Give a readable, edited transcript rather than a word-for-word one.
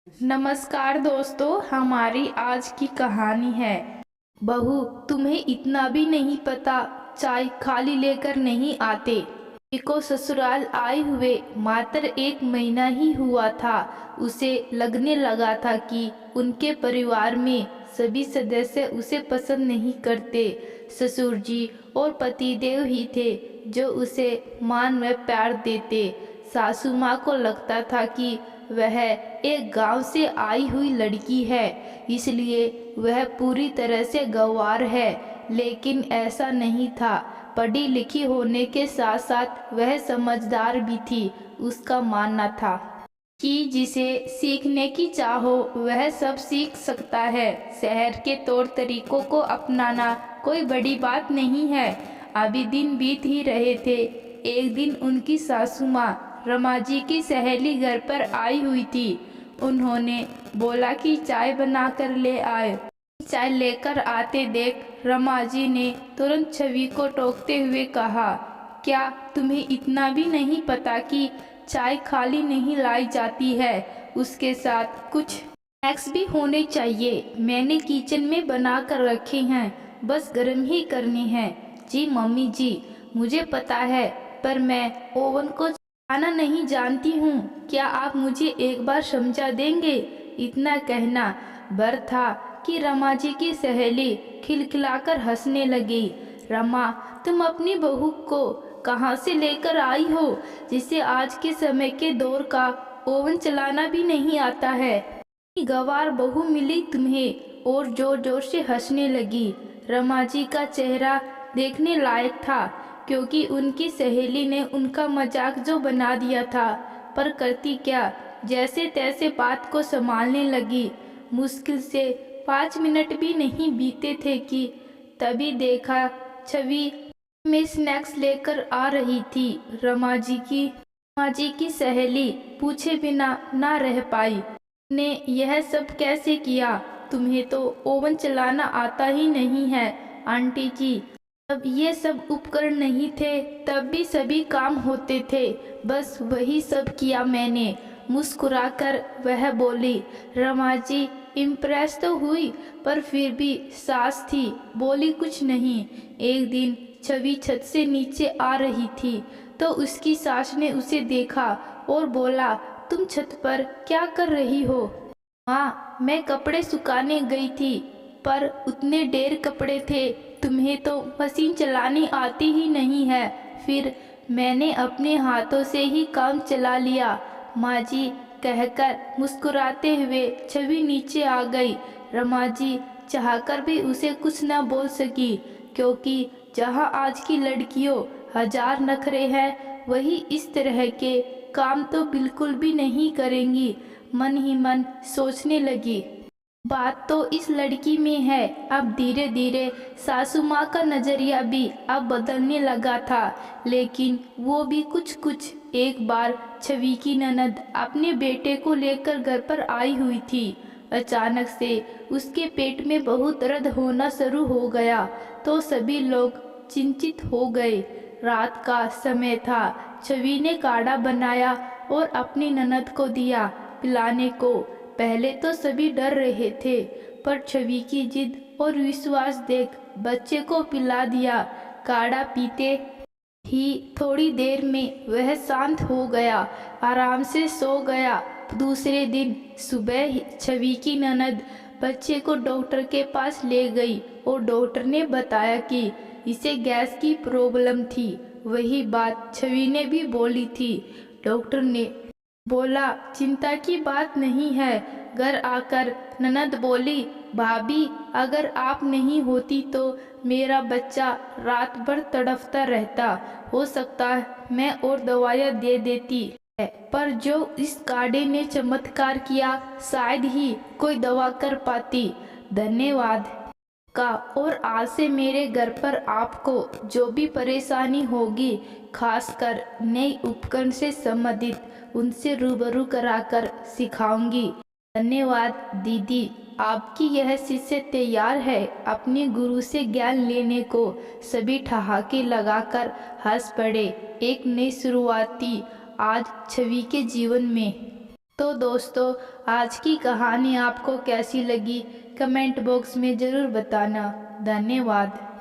नमस्कार दोस्तों, हमारी आज की कहानी है। बहू, तुम्हें इतना भी नहीं पता, चाय खाली लेकर नहीं आते। को ससुराल आए हुए मात्र 1 महीना ही हुआ था। उसे लगने लगा था कि उनके परिवार में सभी सदस्य उसे पसंद नहीं करते। ससुर जी और पतिदेव ही थे जो उसे मान व प्यार देते। सासू माँ को लगता था कि वह एक गांव से आई हुई लड़की है, इसलिए वह पूरी तरह से गंवार है। लेकिन ऐसा नहीं था। पढ़ी लिखी होने के साथ साथ वह समझदार भी थी। उसका मानना था कि जिसे सीखने की चाह हो वह सब सीख सकता है। शहर के तौर तरीकों को अपनाना कोई बड़ी बात नहीं है। अभी दिन बीत ही रहे थे। एक दिन उनकी सासू माँ रमा जी की सहेली घर पर आई हुई थी। उन्होंने बोला कि चाय बना कर ले आए। चाय लेकर आते देख रमा जी ने तुरंत छवि को टोकते हुए कहा, क्या तुम्हें इतना भी नहीं पता कि चाय खाली नहीं लाई जाती है, उसके साथ कुछ स्नैक्स भी होने चाहिए। मैंने किचन में बना कर रखे हैं, बस गर्म ही करनी है। जी मम्मी जी, मुझे पता है, पर मैं ओवन को चलाना नहीं जानती हूँ। क्या आप मुझे एक बार समझा देंगे? इतना कहना भर था कि रमा जी की सहेली खिलखिलाकर हंसने लगी। रमा, तुम अपनी बहू को कहाँ से लेकर आई हो, जिसे आज के समय के दौर का ओवन चलाना भी नहीं आता है? गवार बहू मिली तुम्हें? और जोर जोर से हंसने लगी। रमा जी का चेहरा देखने लायक था, क्योंकि उनकी सहेली ने उनका मजाक जो बना दिया था। पर करती क्या, जैसे तैसे बात को संभालने लगी। मुश्किल से 5 मिनट भी नहीं बीते थे कि तभी देखा छवि में स्नैक्स लेकर आ रही थी। रमा जी की सहेली पूछे बिना ना रह पाई, ने यह सब कैसे किया? तुम्हें तो ओवन चलाना आता ही नहीं है आंटी जी। तब ये सब उपकरण नहीं थे, तब भी सभी काम होते थे, बस वही सब किया मैंने। मुस्कुराकर वह बोली। रमा जी इम्प्रेस तो हुई, पर फिर भी सास थी, बोली कुछ नहीं। एक दिन छवि छत से नीचे आ रही थी तो उसकी सास ने उसे देखा और बोला, तुम छत पर क्या कर रही हो? हाँ, मैं कपड़े सुखाने गई थी, पर उतने ढेर कपड़े थे, तुम्हें तो मशीन चलानी आती ही नहीं है। फिर मैंने अपने हाथों से ही काम चला लिया। माँ जी कहकर मुस्कुराते हुए छवि नीचे आ गई। रमा जी चाहकर भी उसे कुछ न बोल सकी, क्योंकि जहाँ आज की लड़कियों हजार नखरे हैं, वही इस तरह के काम तो बिल्कुल भी नहीं करेंगी। मन ही मन सोचने लगी, बात तो इस लड़की में है। अब धीरे धीरे सासू माँ का नजरिया भी अब बदलने लगा था, लेकिन वो भी कुछ कुछ। एक बार छवि की ननद अपने बेटे को लेकर घर पर आई हुई थी। अचानक से उसके पेट में बहुत दर्द होना शुरू हो गया, तो सभी लोग चिंतित हो गए। रात का समय था। छवि ने काढ़ा बनाया और अपनी ननद को दिया पिलाने को। पहले तो सभी डर रहे थे, पर छवि की जिद और विश्वास देख बच्चे को पिला दिया। काढ़ा पीते ही थोड़ी देर में वह शांत हो गया, आराम से सो गया। दूसरे दिन सुबह छवि की ननद बच्चे को डॉक्टर के पास ले गई और डॉक्टर ने बताया कि इसे गैस की प्रॉब्लम थी। वही बात छवि ने भी बोली थी। डॉक्टर ने बोला, चिंता की बात नहीं है। घर आकर ननद बोली, भाभी, अगर आप नहीं होती तो मेरा बच्चा रात भर तड़पता रहता। हो सकता है मैं और दवाइयाँ दे देती है, पर जो इस काढ़े ने चमत्कार किया, शायद ही कोई दवा कर पाती। धन्यवाद का। और आज से मेरे घर पर आपको जो भी परेशानी होगी, खासकर नए उपकरण से संबंधित, उनसे रूबरू कराकर सिखाऊंगी। धन्यवाद दीदी, आपकी यह शिष्य तैयार है अपने गुरु से ज्ञान लेने को। सभी ठहाके लगाकर हंस पड़े। एक नई शुरुआती आज छवि के जीवन में। तो दोस्तों, आज की कहानी आपको कैसी लगी कमेंट बॉक्स में ज़रूर बताना। धन्यवाद।